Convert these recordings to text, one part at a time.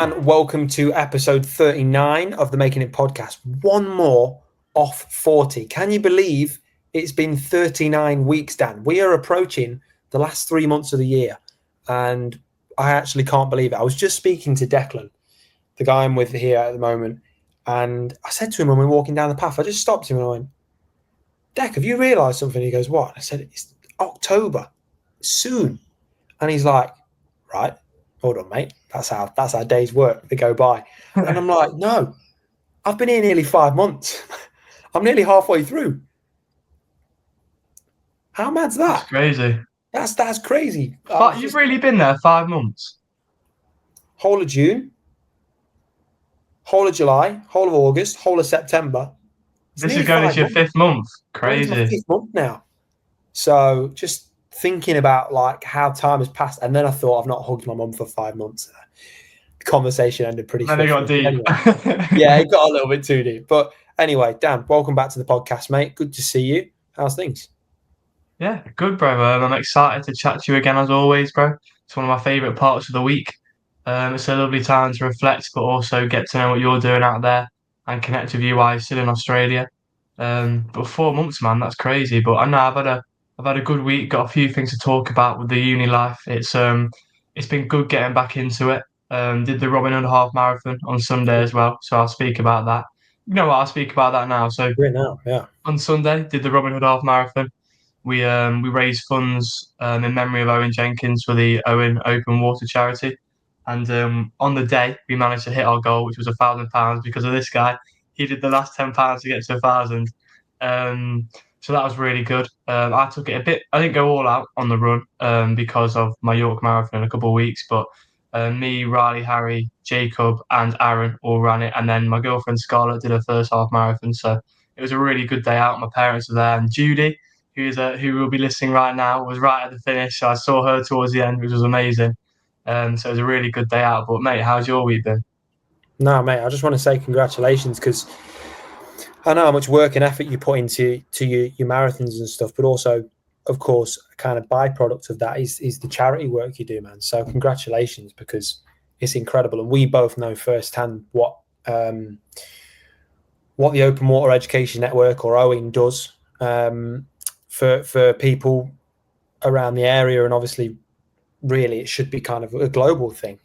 Dan, welcome to episode 39 of the Making It podcast. One more off 40. Can you believe it's been 39 weeks, Dan? We are approaching the last 3 months of the year, and I actually can't believe it. I was just speaking to Declan, the guy I'm with here at the moment, and I said to him when we were walking down the path, I just stopped him and I went, Dec, have you realised something? He goes, what? I said, it's October, soon. And he's like, right, hold on, mate. That's our day's work. They go by. And I'm like, no, I've been here nearly 5 months. I'm nearly halfway through. How mad's that? That's crazy. That's crazy. But you've really been there 5 months. Whole of June, whole of July, whole of August, whole of September. This is going into your 5th month. Crazy. It's my 5th month now. So just thinking about like how time has passed, and then I thought I've not hugged my mum for 5 months. The conversation ended pretty. And it got deep. Anyway, yeah, it got a little bit too deep. But anyway, Dan, welcome back to the podcast, mate. Good to see you. How's things? Yeah, good, bro. I'm excited to chat to you again as always, bro. It's one of my favourite parts of the week. It's a lovely time to reflect, but also get to know what you're doing out there and connect with you while you're still in Australia. But 4 months, man, that's crazy. But I know I've had a good week. Got a few things to talk about with the uni life. It's been good getting back into it. Did the Robin Hood half marathon on Sunday as well, so I'll speak about that. You know what? I'll speak about that now. So Right now, yeah. On Sunday, did the Robin Hood half marathon. We raised funds in memory of Owen Jenkins for the Owen Open Water Charity. And on the day, we managed to hit our goal, which was £1,000 because of this guy. He did the last £10 to get to 1,000. So that was really good. I took it a bit. I didn't go all out on the run because of my York Marathon in a couple of weeks. But me, Riley, Harry, Jacob, and Aaron all ran it. And then my girlfriend Scarlett did her first half marathon. So it was a really good day out. My parents were there, and Judy, who will be listening right now, was right at the finish. So I saw her towards the end, which was amazing. So it was a really good day out. But mate, how's your week been? No, mate, I just want to say congratulations, because I know how much work and effort you put into your marathons and stuff, but also, of course, a kind of byproduct of that is the charity work you do, man. So congratulations, because it's incredible, and we both know firsthand what the Open Water Education Network, or OWEN, does for people around the area, and obviously, really, it should be kind of a global thing,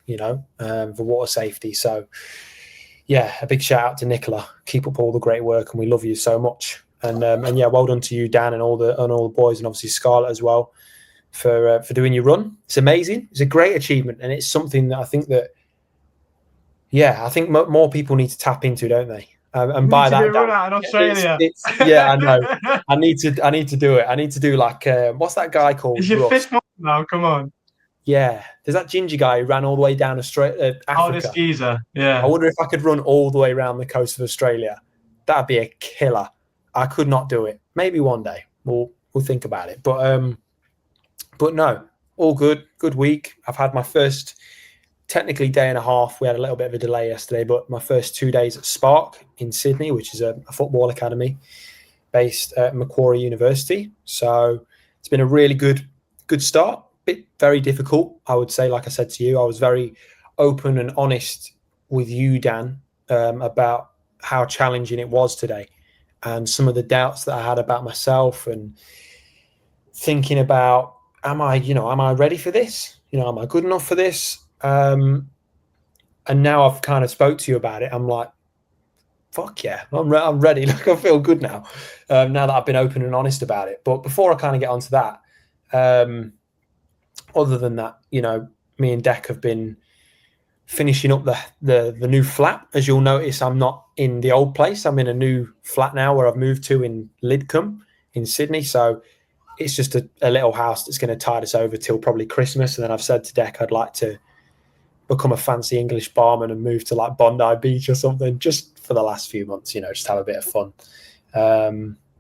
for water safety. So, yeah, a big shout out to Nicola. Keep up all the great work, and we love you so much. And yeah, well done to you, Dan, and all the boys, and obviously Scarlett as well, for doing your run. It's amazing. It's a great achievement, and it's something that I think more people need to tap into, don't they? And by that, run out in Australia. Yeah, I know. I need to do it. I need to do like what's that guy called? It's your 5th month now. Come on. Yeah, there's that ginger guy who ran all the way down Africa. Oh, this geezer. Yeah. I wonder if I could run all the way around the coast of Australia. That'd be a killer. I could not do it. Maybe one day we'll think about it. But no, all good. Good week. I've had my first technically day and a half. We had a little bit of a delay yesterday, but my first 2 days at Spark in Sydney, which is a football academy based at Macquarie University. So it's been a really good start. Bit very difficult, I would say. Like I said to you, I was very open and honest with you, Dan, about how challenging it was today, and some of the doubts that I had about myself, and thinking about, am I ready for this? Am I good enough for this? And now I've kind of spoke to you about it. I'm like, fuck yeah, I'm ready. Like, I feel good now, now that I've been open and honest about it. But before I kind of get onto that, other than that, me and Dec have been finishing up the new flat. As you'll notice, I'm not in the old place. I'm in a new flat now where I've moved to in Lidcombe in Sydney. So it's just a little house that's going to tide us over till probably Christmas. And then I've said to Dec I'd like to become a fancy English barman and move to like Bondi Beach or something, just for the last few months, just have a bit of fun.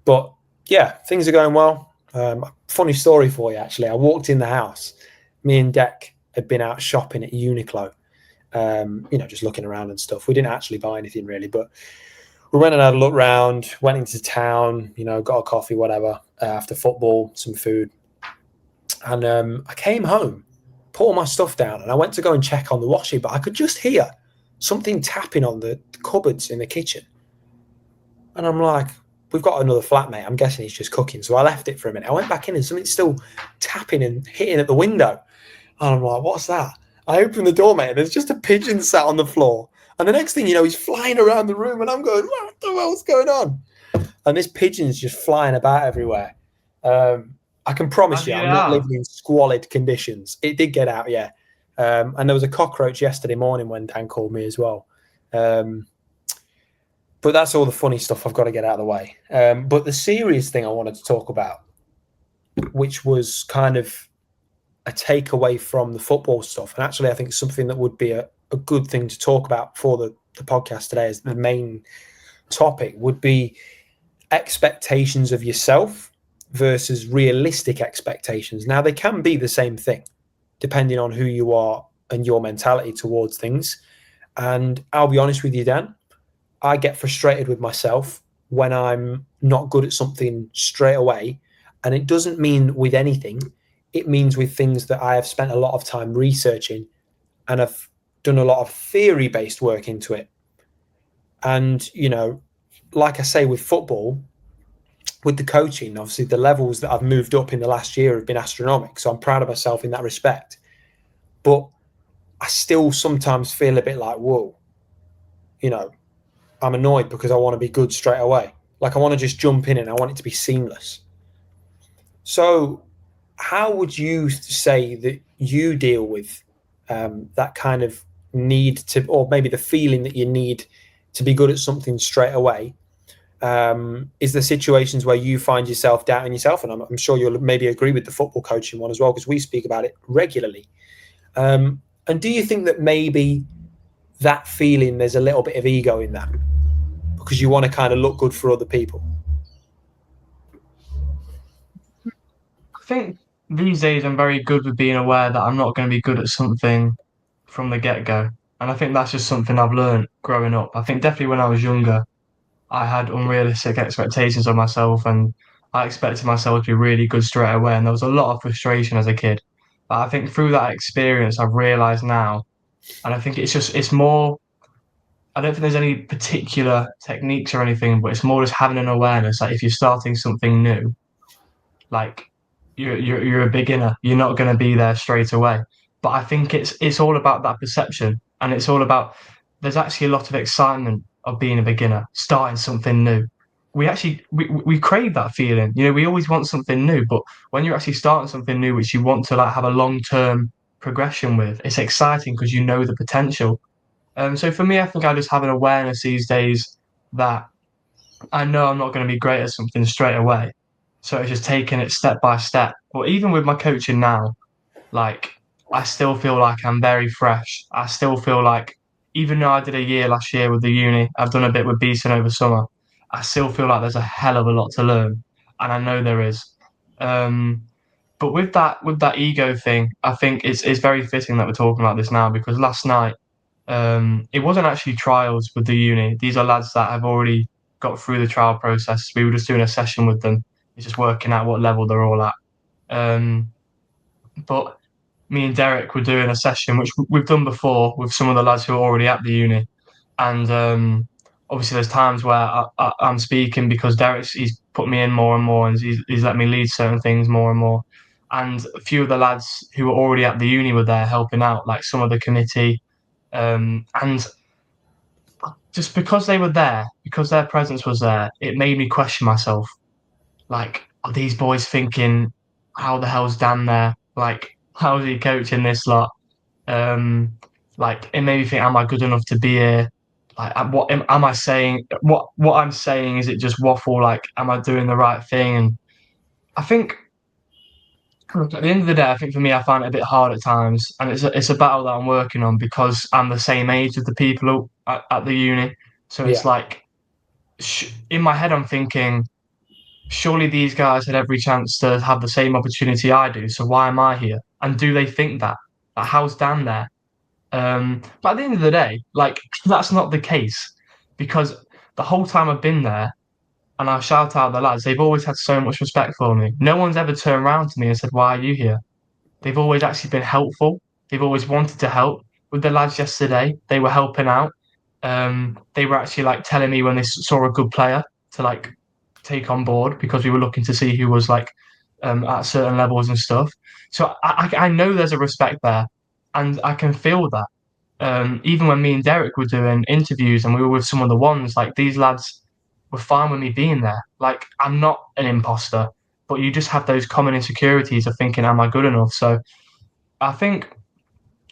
But yeah, things are going well. Funny story for you, actually. I walked in the house. Me and Dec had been out shopping at Uniqlo, just looking around and stuff. We didn't actually buy anything really, but we went and had a look round, went into town, got a coffee, whatever, after football, some food. And I came home, put all my stuff down, and I went to go and check on the washing, but I could just hear something tapping on the cupboards in the kitchen. And I'm like, we've got another flatmate. I'm guessing he's just cooking. So I left it for a minute. I went back in and something's still tapping and hitting at the window. And I'm like, what's that? I open the door, mate, and there's just a pigeon sat on the floor. And the next thing you know, he's flying around the room, and I'm going, what the hell's going on? And this pigeon's just flying about everywhere. I can promise you, I'm not living in squalid conditions. It did get out, yeah. And there was a cockroach yesterday morning when Dan called me as well. But that's all the funny stuff I've got to get out of the way. But the serious thing I wanted to talk about, which was kind of a takeaway from the football stuff, and actually I think something that would be a good thing to talk about for the podcast today as the main topic, would be expectations of yourself versus realistic expectations. Now, they can be the same thing, depending on who you are and your mentality towards things. And I'll be honest with you, Dan, I get frustrated with myself when I'm not good at something straight away. And it doesn't mean with anything. It means with things that I have spent a lot of time researching and have done a lot of theory-based work into it. And, you know, like I say, with football, with the coaching, obviously the levels that I've moved up in the last year have been astronomical. So I'm proud of myself in that respect. But I still sometimes feel a bit like, whoa, you know, I'm annoyed because I want to be good straight away. Like I want to just jump in and I want it to be seamless. So how would you say that you deal with that kind of need to, or maybe the feeling that you need to be good at something straight away? Is there situations where you find yourself doubting yourself? And I'm sure you'll maybe agree with the football coaching one as well, because we speak about it regularly. And do you think that maybe that feeling, there's a little bit of ego in that because you want to kind of look good for other people? I think these days I'm very good with being aware that I'm not going to be good at something from the get-go. And I think that's just something I've learned growing up. I think definitely when I was younger, I had unrealistic expectations of myself and I expected myself to be really good straight away. And there was a lot of frustration as a kid. But I think through that experience, I've realized now, and I think it's more, I don't think there's any particular techniques or anything, but it's more just having an awareness. Like if you're starting something new, like you're a beginner, you're not going to be there straight away. But I think it's all about that perception, and it's all about there's actually a lot of excitement of being a beginner, starting something new. We crave that feeling. You know, we always want something new, but when you're actually starting something new, which you want to like have a long-term progression with, it's exciting because you know the potential. So for me, I think I just have an awareness these days that I know I'm not going to be great at something straight away. So it's just taking it step by step. But even with my coaching now, like I still feel like I'm very fresh. I still feel like even though I did a year last year with the uni, I've done a bit with Beeson over summer. I still feel like there's a hell of a lot to learn, and I know there is. But with that ego thing, I think it's very fitting that we're talking about this now because last night it wasn't actually trials with the uni. These are lads that have already got through the trial process. We were just doing a session with them. It's just working out what level they're all at. But me and Derek were doing a session, which we've done before with some of the lads who are already at the uni. And obviously there's times where I'm speaking because he's put me in more and more and he's let me lead certain things more and more. And a few of the lads who were already at the uni were there helping out, like some of the committee. And just because they were there, because their presence was there, it made me question myself. Like, are these boys thinking, how the hell's Dan there? Like, how's he coaching this lot? Like, it made me think, am I good enough to be here? Like, what am I saying? What I'm saying, is it just waffle? Like, am I doing the right thing? And I think at the end of the day, I think for me, I find it a bit hard at times, and it's a battle that I'm working on because I'm the same age as the people at the uni. So it's like, in my head, I'm thinking, surely these guys had every chance to have the same opportunity I do. So why am I here? And do they think that? Like, how's Dan there? But at the end of the day, like that's not the case because the whole time I've been there, and I shout out the lads, they've always had so much respect for me. No one's ever turned around to me and said, "Why are you here?" They've always actually been helpful. They've always wanted to help. with the lads yesterday. They were helping out. They were actually like telling me when they saw a good player to like take on board because we were looking to see who was like at certain levels and stuff. So I know there's a respect there, and I can feel that. Even when me and Derek were doing interviews and we were with some of the ones, like these lads were fine with me being there. Like I'm not an imposter, but you just have those common insecurities of thinking, am I good enough? So I think,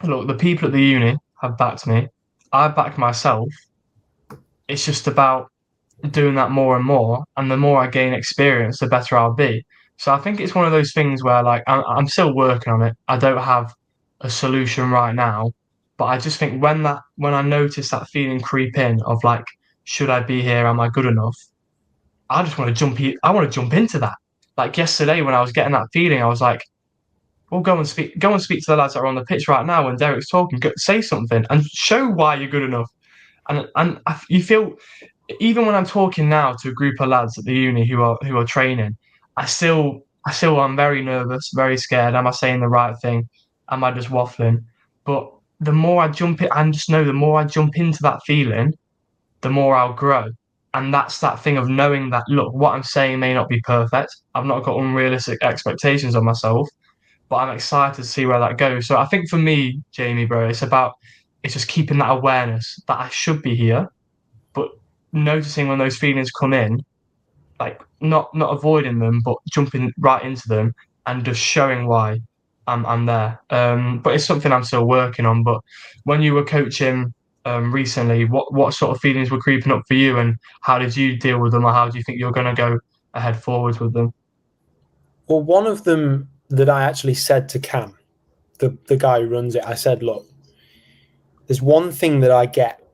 look, the people at the uni have backed me. I backed myself. It's just about doing that more and more, and the more I gain experience, the better I'll be. So I think it's one of those things where like I'm still working on it. I don't have a solution right now, but I just think when I notice that feeling creep in of like, should I be here? Am I good enough? I just want to I want to jump into that. Like yesterday when I was getting that feeling, I was like, well, go and speak to the lads that are on the pitch right now when Derek's talking. Say something and show why you're good enough. You feel even when I'm talking now to a group of lads at the uni who are training, I still am very nervous, very scared. Am I saying the right thing? Am I just waffling? But the more I jump in, I just know the more I jump into that feeling, the more I'll grow. And that's that thing of knowing that look, what I'm saying may not be perfect. I've not got unrealistic expectations of myself, but I'm excited to see where that goes. So I think for me, Jamie, bro, it's just keeping that awareness that I should be here, but noticing when those feelings come in, like not avoiding them, but jumping right into them and just showing why I'm there. But it's something I'm still working on. But when you were coaching recently, what sort of feelings were creeping up for you, and how did you deal with them, or how do you think you're going to go ahead forwards with them? Well, one of them that I actually said to Cam, the guy who runs it, I said, look, there's one thing that I get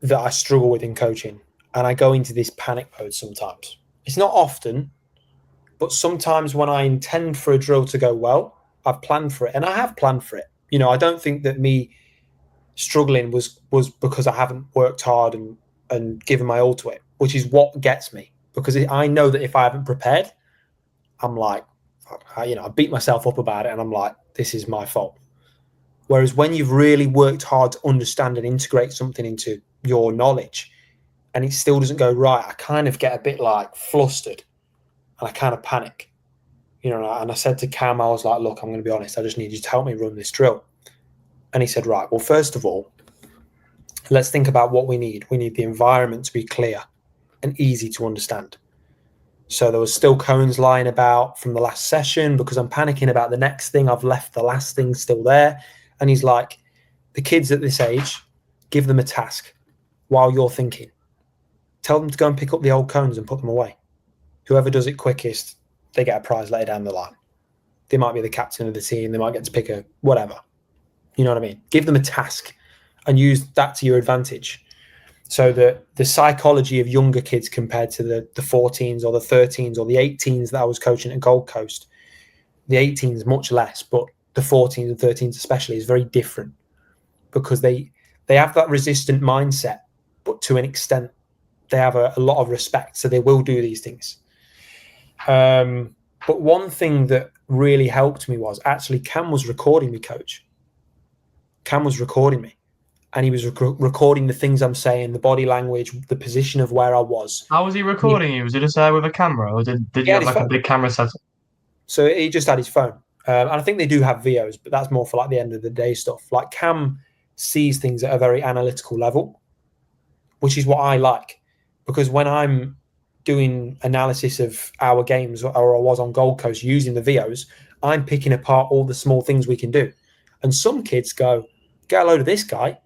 that I struggle with in coaching, and I go into this panic mode sometimes. It's not often, but sometimes when I intend for a drill to go well, I've planned for it, and I have planned for it. You know, I don't think that me struggling was because I haven't worked hard and given my all to it, which is what gets me. Because I know that if I haven't prepared, I'm like, I beat myself up about it, and I'm like, this is my fault. Whereas when you've really worked hard to understand and integrate something into your knowledge, and it still doesn't go right, I kind of get a bit like flustered, and I kind of panic. You know, and I said to Cam, I was like, look, I'm going to be honest, I just need you to help me run this drill. And he said, right, well, first of all, let's think about what we need. We need the environment to be clear and easy to understand. So there was still cones lying about from the last session because I'm panicking about the next thing. I've left the last thing still there. And he's like, the kids at this age, give them a task while you're thinking. Tell them to go and pick up the old cones and put them away. Whoever does it quickest, they get a prize later down the line. They might be the captain of the team. They might get to pick a whatever. You know what I mean? Give them a task and use that to your advantage. So the psychology of younger kids compared to the 14s or the 13s or the 18s that I was coaching at Gold Coast, the 18s much less, but the 14s and 13s especially is very different because they have that resistant mindset, but to an extent they have a lot of respect, so they will do these things. But one thing that really helped me was actually Cam was recording me, coach. Cam was recording me. And he was recording the things I'm saying, the body language, the position of where I was. How was he recording you? Was it just there with a camera, or did you have like a big camera set? So he just had his phone. And I think they do have VOs, but that's more for like the end of the day stuff. Like Cam sees things at a very analytical level, which is what I like. Because when I'm doing analysis of our games, or I was on Gold Coast using the VOs, I'm picking apart all the small things we can do. And some kids go, get a load of this guy.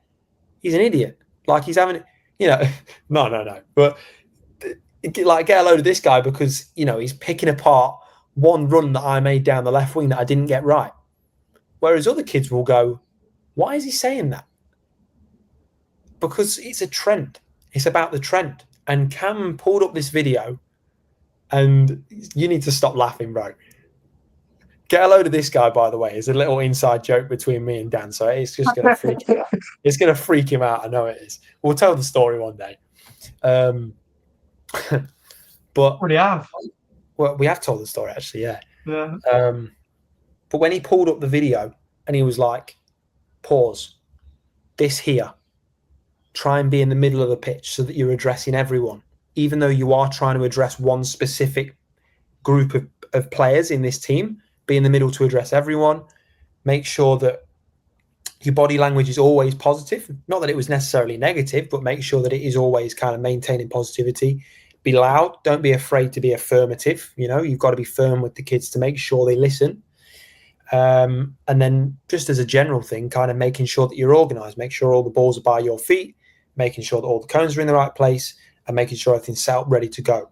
He's an idiot. Like he's having, no. But like get a load of this guy because, he's picking apart one run that I made down the left wing that I didn't get right. Whereas other kids will go, why is he saying that? Because it's a trend. It's about the trend. And Cam pulled up this video, and you need to stop laughing, bro. Get a load of this guy, by the way, is a little inside joke between me and Dan. So it's just going to freak him out. It's going to freak him out. I know it is. We'll tell the story one day. But we have. Well, we have told the story actually, yeah. Yeah. But when he pulled up the video and he was like, pause. This here. Try and be in the middle of the pitch so that you're addressing everyone. Even though you are trying to address one specific group of players in this team, be in the middle to address everyone. Make sure that your body language is always positive. Not that it was necessarily negative, but make sure that it is always kind of maintaining positivity. Be loud. Don't be afraid to be affirmative. You've got to be firm with the kids to make sure they listen. And then just as a general thing, kind of making sure that you're organised. Make sure all the balls are by your feet, making sure that all the cones are in the right place, and making sure everything's set up, ready to go.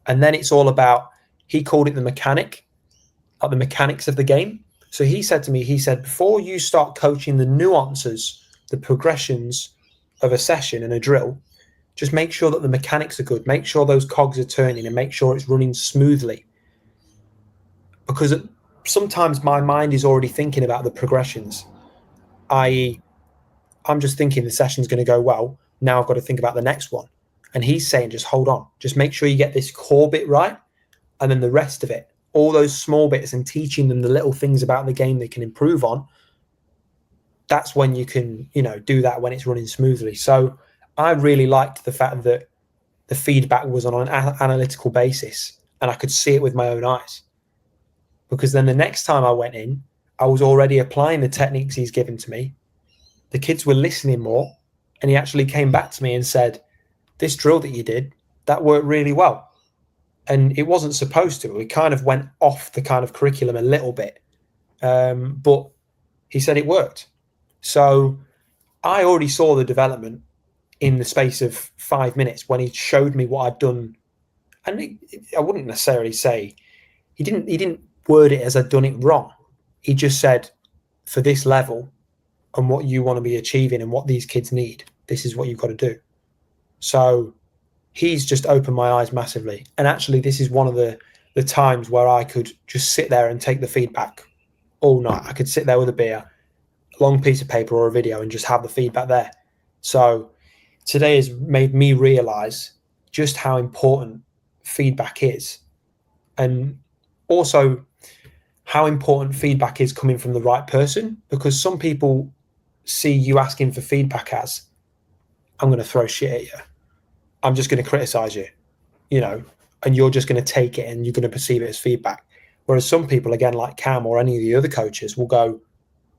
And then it's all about, he called it the mechanics of the game. So he said to me, before you start coaching the nuances, the progressions of a session and a drill, just make sure that the mechanics are good. Make sure those cogs are turning and make sure it's running smoothly. Because sometimes my mind is already thinking about the progressions, i.e., I'm just thinking the session's going to go well. Now I've got to think about the next one. And he's saying, just hold on. Just make sure you get this core bit right. And then the rest of it, all those small bits, and teaching them the little things about the game they can improve on. That's when you can, do that when it's running smoothly. So I really liked the fact that the feedback was on an analytical basis and I could see it with my own eyes. Because then the next time I went in, I was already applying the techniques he's given to me. The kids were listening more, and he actually came back to me and said, this drill that you did, that worked really well. And it wasn't supposed to. We kind of went off the kind of curriculum a little bit. But he said it worked. So I already saw the development in the space of 5 minutes when he showed me what I'd done. And I wouldn't necessarily say, he didn't word it as I'd done it wrong. He just said, for this level and what you want to be achieving and what these kids need, this is what you've got to do. So he's just opened my eyes massively. And actually, this is one of the times where I could just sit there and take the feedback all night. I could sit there with a beer, a long piece of paper or a video, and just have the feedback there. So today has made me realize just how important feedback is. And also how important feedback is coming from the right person, because some people see you asking for feedback as, I'm going to throw shit at you. I'm just going to criticize you, and you're just going to take it and you're going to perceive it as feedback. Whereas some people, again, like Cam or any of the other coaches, will go,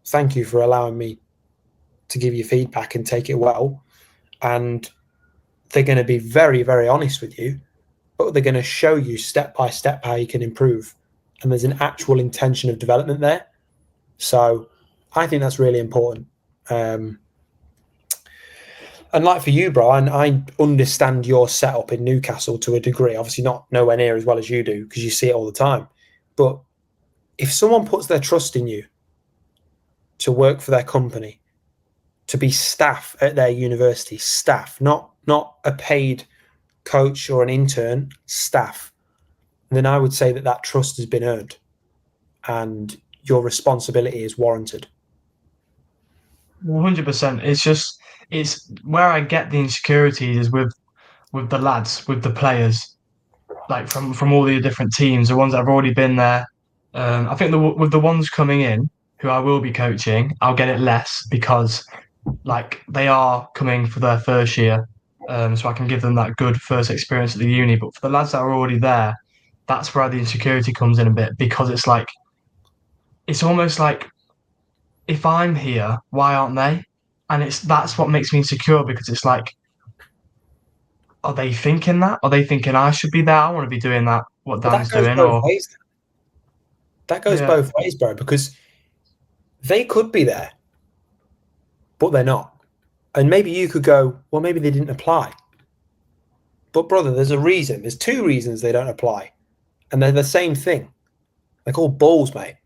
thank you for allowing me to give you feedback and take it well. And they're going to be very, very honest with you, but they're going to show you step by step how you can improve. And there's an actual intention of development there. So I think that's really important. And like for you, Brian, I understand your setup in Newcastle to a degree. Obviously not nowhere near as well as you do, because you see it all the time. But if someone puts their trust in you to work for their company, to be staff at their university, staff, not a paid coach or an intern, staff, then I would say that trust has been earned and your responsibility is warranted. 100%. It's where I get the insecurities is with the lads, with the players, like from all the different teams, the ones that have already been there. I think with the ones coming in who I will be coaching, I'll get it less because like they are coming for their first year, so I can give them that good first experience at the uni. But for the lads that are already there, that's where the insecurity comes in a bit, because it's almost like, if I'm here, why aren't they? And that's what makes me insecure, because it's like, are they thinking that? Are they thinking I should be there? I want to be doing that, what Dan's doing. That goes both ways, bro, because they could be there, but they're not. And maybe you could go, well, maybe they didn't apply. But brother, there's a reason. There's two reasons they don't apply. And they're the same thing. They're called balls, mate.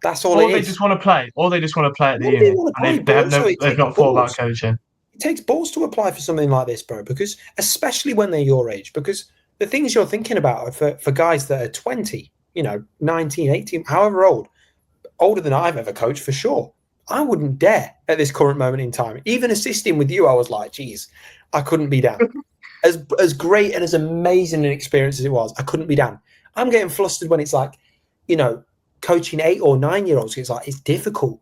That's all it is. Or they just want to play. Or they just want to play at the uni. And they've not thought about coaching. It takes balls to apply for something like this, bro, because especially when they're your age, because the things you're thinking about are for guys that are 20, 19, 18, however old, older than I've ever coached for sure. I wouldn't dare at this current moment in time. Even assisting with you, I was like, geez, I couldn't be down. As great and as amazing an experience as it was, I couldn't be down. I'm getting flustered when it's like, coaching 8 or 9 year olds. It's like, it's difficult.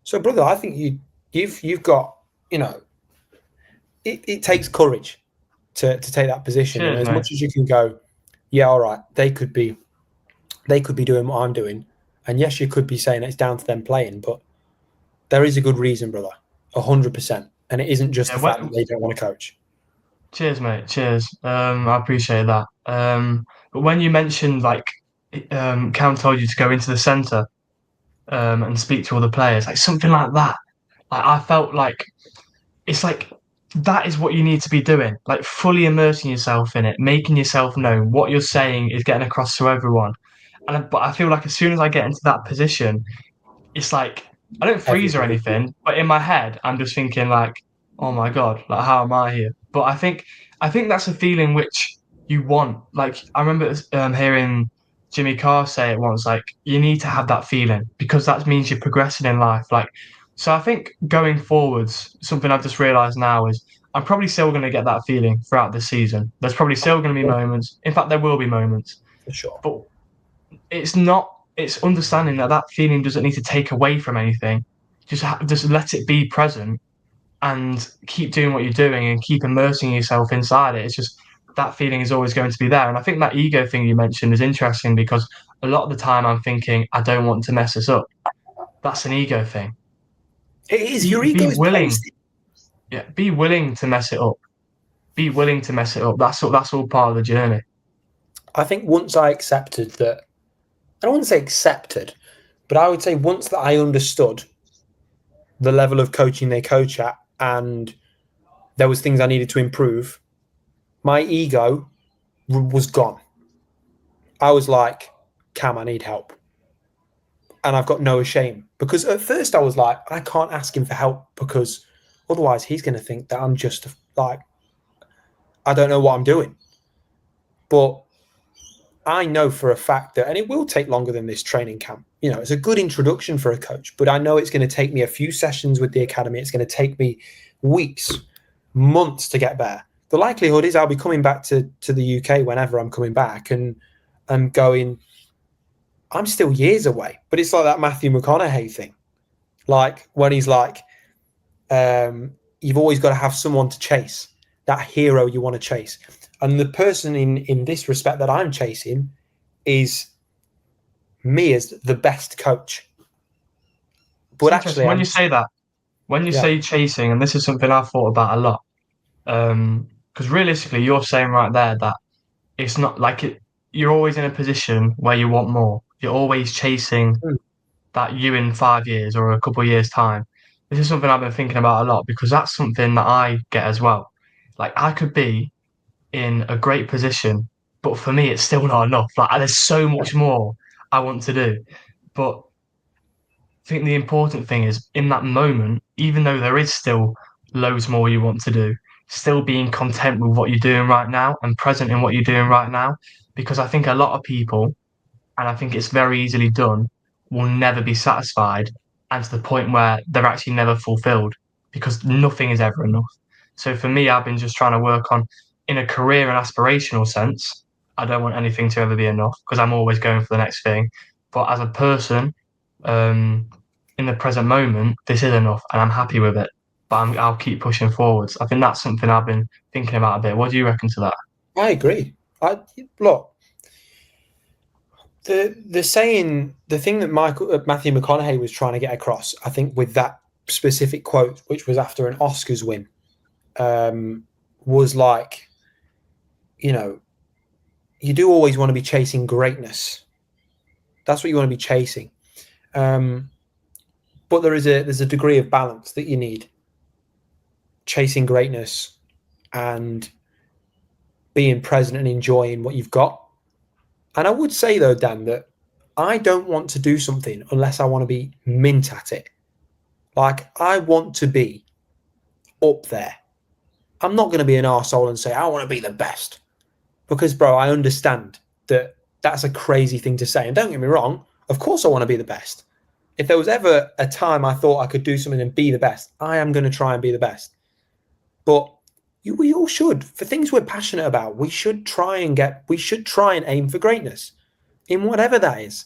So, brother, I think you've got, you know, it takes courage to take that position. And Cheers, as mate. much as you can go, yeah, all right, they could be doing what I'm doing. And yes, you could be saying it's down to them playing, but there is a good reason, brother. 100%. And it isn't just Yeah, the fact that they don't want to coach. cheers, mate. Cheers. I appreciate that. But when you mentioned like Cam told you to go into the centre and speak to all the players, like something like that. Like I felt like it's like that is what you need to be doing, like fully immersing yourself in it, making yourself known. What you're saying is getting across to everyone. But I feel like as soon as I get into that position, it's like I don't freeze or Everybody. anything, but in my head, I'm just thinking like, oh my god, like how am I here? But I think that's a feeling which you want. Like I remember hearing Jimmy Carr say it once, like you need to have that feeling because that means you're progressing in life. Like, so I think going forwards, something I've just realised now is I'm probably still going to get that feeling throughout the season. There's probably still going to be moments. In fact, there will be moments, For sure. but it's not. It's understanding that that feeling doesn't need to take away from anything. Just let it be present and keep doing what you're doing and keep immersing yourself inside it. It's just that feeling is always going to be there. And I think that ego thing you mentioned is interesting because a lot of the time I'm thinking I don't want to mess this up. That's an ego thing. It is. Be Your be ego is willing, placed. yeah. Be willing to mess it up. Be willing to mess it up. That's all part of the journey. I think once I accepted that, I don't want to say accepted, but I would say once that I understood the level of coaching they coach at and there was things I needed to improve, my ego was gone. I was like, Cam, I need help. And I've got no shame because at first I was like, I can't ask him for help because otherwise he's going to think that I'm just like, I don't know what I'm doing. But I know for a fact that, and it will take longer than this training camp. You know, it's a good introduction for a coach, but I know it's going to take me a few sessions with the academy. It's going to take me weeks, months to get better. The likelihood is I'll be coming back to the UK whenever I'm coming back, and I'm going, I'm still years away. But it's like that Matthew McConaughey thing. Like when he's like, you've always got to have someone to chase, that hero you want to chase. And the person in this respect that I'm chasing is me as the best coach. It's But interesting actually, when you say that. When you yeah, say chasing, and this is something I've thought about a lot. Because realistically, you're saying right there that it's not like it. You're always in a position where you want more. You're always chasing mm, that you in 5 years or a couple of years' time. This is something I've been thinking about a lot because that's something that I get as well. Like I could be in a great position, but for me, it's still not enough. Like there's so much more I want to do, but I think the important thing is in that moment, even though there is still loads more you want to do, still being content with what you're doing right now and present in what you're doing right now. Because I think a lot of people, and I think it's very easily done, will never be satisfied and to the point where they're actually never fulfilled because nothing is ever enough. So for me, I've been just trying to work on in a career and aspirational sense. I don't want anything to ever be enough because I'm always going for the next thing. But as a person, um, in the present moment, this is enough, and I'm happy with it. But I'll keep pushing forwards. I think that's something I've been thinking about a bit. What do you reckon to that? I agree. I look the saying, the thing that Matthew McConaughey was trying to get across. I think with that specific quote, which was after an Oscars win, was like, you know, you do always want to be chasing greatness. That's what you want to be chasing. But there's a degree of balance that you need. Chasing greatness and being present and enjoying what you've got. And I would say though, Dan, that I don't want to do something unless I want to be mint at it. Like I want to be up there. I'm not going to be an arsehole and say I want to be the best. Because bro, I understand that that's a crazy thing to say. And don't get me wrong, of course I want to be the best. If there was ever a time I thought I could do something and be the best, I am going to try and be the best. But we all should. For things we're passionate about, we should try and aim for greatness in whatever that is.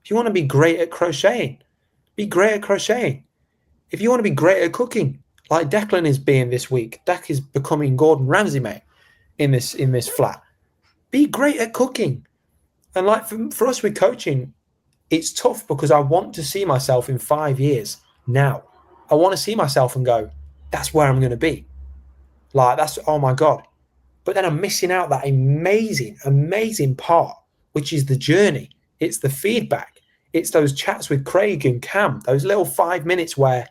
If you want to be great at crocheting, be great at crocheting. If you want to be great at cooking, like Declan is being this week, Dec is becoming Gordon Ramsay, mate, in this flat. Be great at cooking. And like for us with coaching, it's tough because I want to see myself in 5 years now. I want to see myself and go, that's where I'm going to be. Like, that's, oh my God. But then I'm missing out that amazing, amazing part, which is the journey. It's the feedback. It's those chats with Craig and Cam, those little 5 minutes where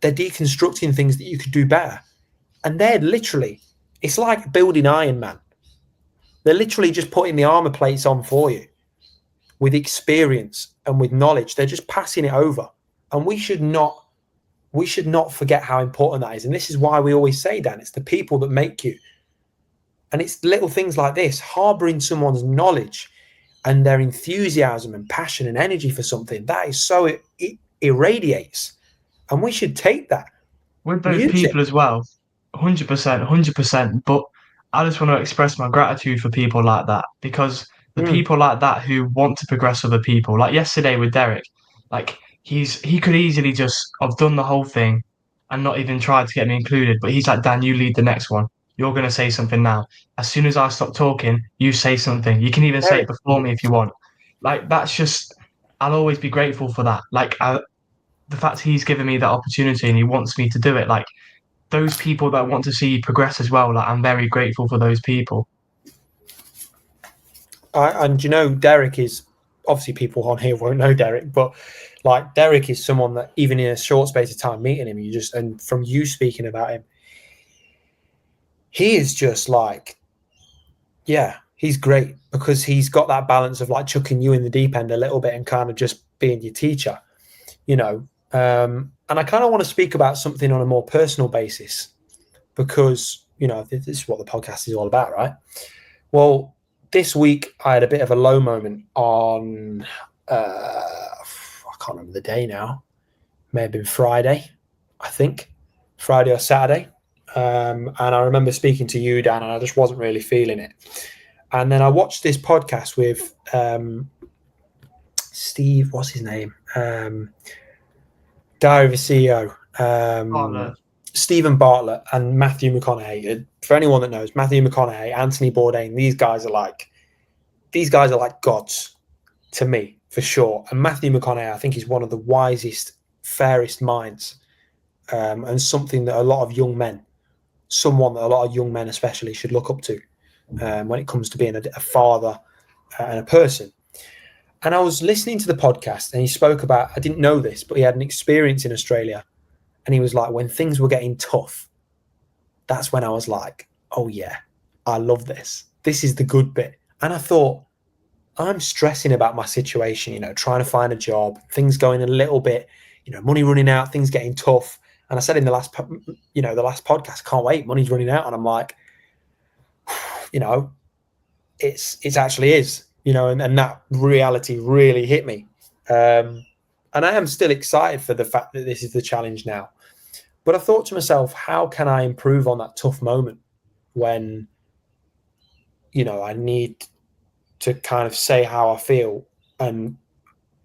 they're deconstructing things that you could do better. And they're literally, it's like building Iron Man. They're literally just putting the armor plates on for you with experience and with knowledge. They're just passing it over. And we should not forget how important that is. And this is why we always say, Dan, it's the people that make you. And it's little things like this, harboring someone's knowledge and their enthusiasm and passion and energy for something. That is so, it irradiates. And we should take that. With those people as well, 100%, 100%. But I just want to express my gratitude for people like that, because the people like that who want to progress other people, like yesterday with Derek, like he could easily just have done the whole thing and not even tried to get me included. But he's like, Dan, you lead the next one. You're going to say something now. As soon as I stop talking, you say something. You can even say it before me if you want. Like, that's just, I'll always be grateful for that. Like, the fact he's given me that opportunity and he wants me to do it, like, those people that want to see you progress as well, like, I'm very grateful for those people. And you know, Derek is, obviously people on here won't know Derek, but like Derek is someone that even in a short space of time meeting him, and from you speaking about him, he is just like, yeah, he's great because he's got that balance of like chucking you in the deep end a little bit and kind of just being your teacher, you know. And I kind of want to speak about something on a more personal basis because, you know, this is what the podcast is all about, right? Well, this week I had a bit of a low moment on, I can't remember the day now. May have been Friday, I think. Friday or Saturday. And I remember speaking to you, Dan, and I just wasn't really feeling it. And then I watched this podcast with Steve, what's his name? Diary of a CEO. Stephen Bartlett and Matthew McConaughey. For anyone that knows, Matthew McConaughey, Anthony Bourdain, these guys are like gods to me, for sure. And Matthew McConaughey, I think, is one of the wisest, fairest minds, and someone that a lot of young men especially should look up to when it comes to being a father and a person. And I was listening to the podcast and he spoke about, I didn't know this, but he had an experience in Australia. And he was like, when things were getting tough, that's when I was like, oh yeah, I love this. This is the good bit. And I thought, I'm stressing about my situation, you know, trying to find a job, things going a little bit, you know, money running out, things getting tough. And I said in the last podcast, can't wait, money's running out. And I'm like, you know, it's actually is, you know, and that reality really hit me. And I am still excited for the fact that this is the challenge now. But I thought to myself, how can I improve on that tough moment when, you know, I need to kind of say how I feel and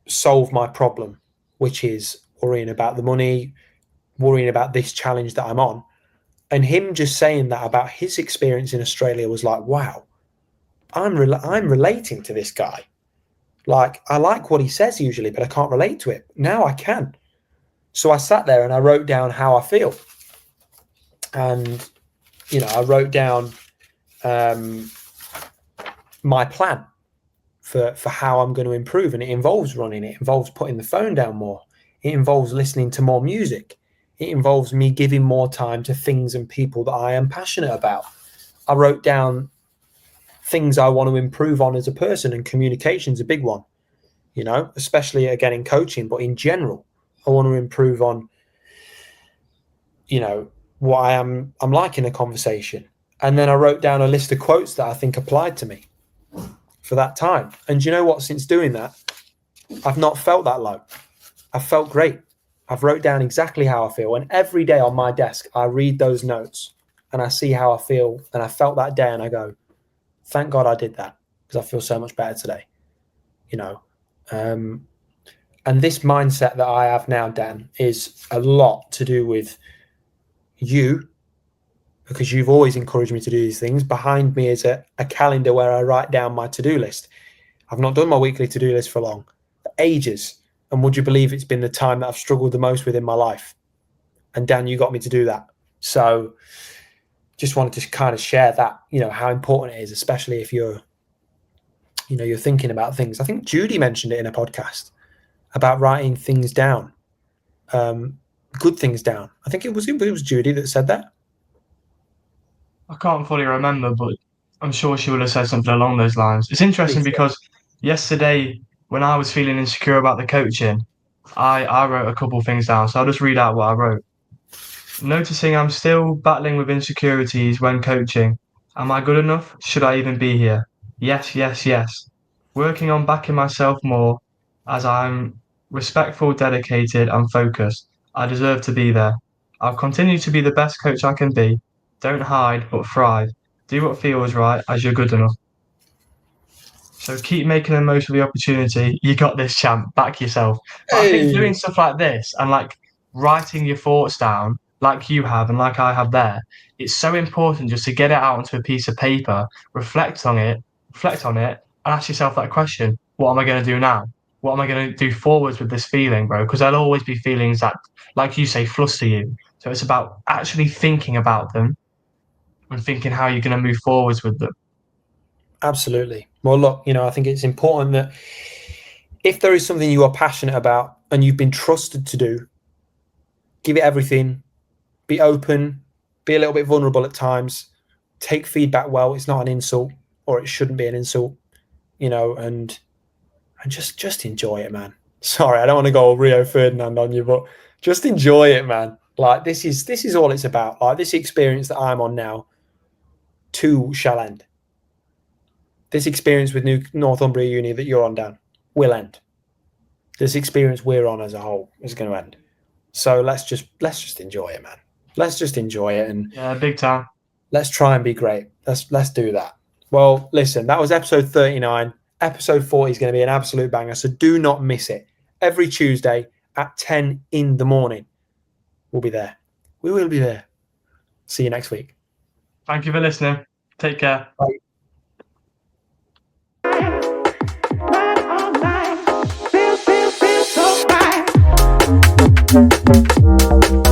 solve my problem, which is worrying about the money, worrying about this challenge that I'm on. And him just saying that about his experience in Australia was like, wow, I'm relating to this guy. Like, I like what he says usually, but I can't relate to it. Now I can. So I sat there and I wrote down how I feel. And, you know, I wrote down my plan for how I'm going to improve. And it involves running. It involves putting the phone down more. It involves listening to more music. It involves me giving more time to things and people that I am passionate about. I wrote down things I want to improve on as a person, and communication's a big one, you know, especially again in coaching, but in general, I want to improve on, you know, what I'm like in a conversation. And then I wrote down a list of quotes that I think applied to me for that time. And you know what? Since doing that, I've not felt that low. I've felt great. I've wrote down exactly how I feel. And every day on my desk, I read those notes and I see how I feel. And I felt that day and I go, thank God I did that, because I feel so much better today, you know. And And this mindset that I have now, Dan, is a lot to do with you, because you've always encouraged me to do these things. Behind me is a calendar where I write down my to-do list. I've not done my weekly to-do list for ages. And would you believe it's been the time that I've struggled the most with in my life? And Dan, you got me to do that. So just wanted to kind of share that, how important it is, especially if you're thinking about things. I think Judy mentioned it in a podcast about writing things down, good things down. I think it was Judy that said that. I can't fully remember, but I'm sure she would have said something along those lines. It's interesting because yesterday, when I was feeling insecure about the coaching, I wrote a couple of things down. So I'll just read out what I wrote. Noticing I'm still battling with insecurities when coaching. Am I good enough? Should I even be here? Yes, yes, yes. Working on backing myself more as I'm respectful, dedicated, and focused. I deserve to be there. I'll continue to be the best coach I can be. Don't hide, but thrive. Do what feels right as you're good enough. So keep making the most of the opportunity. You got this, champ. Back yourself. But I think doing stuff like this and like writing your thoughts down, like you have and like I have there, it's so important just to get it out onto a piece of paper, reflect on it, and ask yourself that question: what am I going to do now? What am I going to do forwards with this feeling, bro? Because there'll always be feelings that, like you say, fluster you. So it's about actually thinking about them and thinking how you're going to move forwards with them. Absolutely. Well, look, I think it's important that if there is something you are passionate about and you've been trusted to do, give it everything, be open, be a little bit vulnerable at times, take feedback well. It's not an insult, or it shouldn't be an insult, and just enjoy it, man. Sorry, I don't want to go Rio Ferdinand on you, but just enjoy it, man. Like this is all it's about. Like this experience that I'm on now too shall end. This experience with Northumbria Uni that you're on, Dan, will end. This experience we're on as a whole is going to end. So let's just enjoy it, man. Let's just enjoy it, and big time. Let's try and be great. Let's do that. Well, listen, that was episode 39. Episode 40 is going to be an absolute banger, so do not miss it. Every Tuesday at 10 in the morning, we'll be there. We will be there. See you next week. Thank you for listening. Take care. Bye. Feel so right.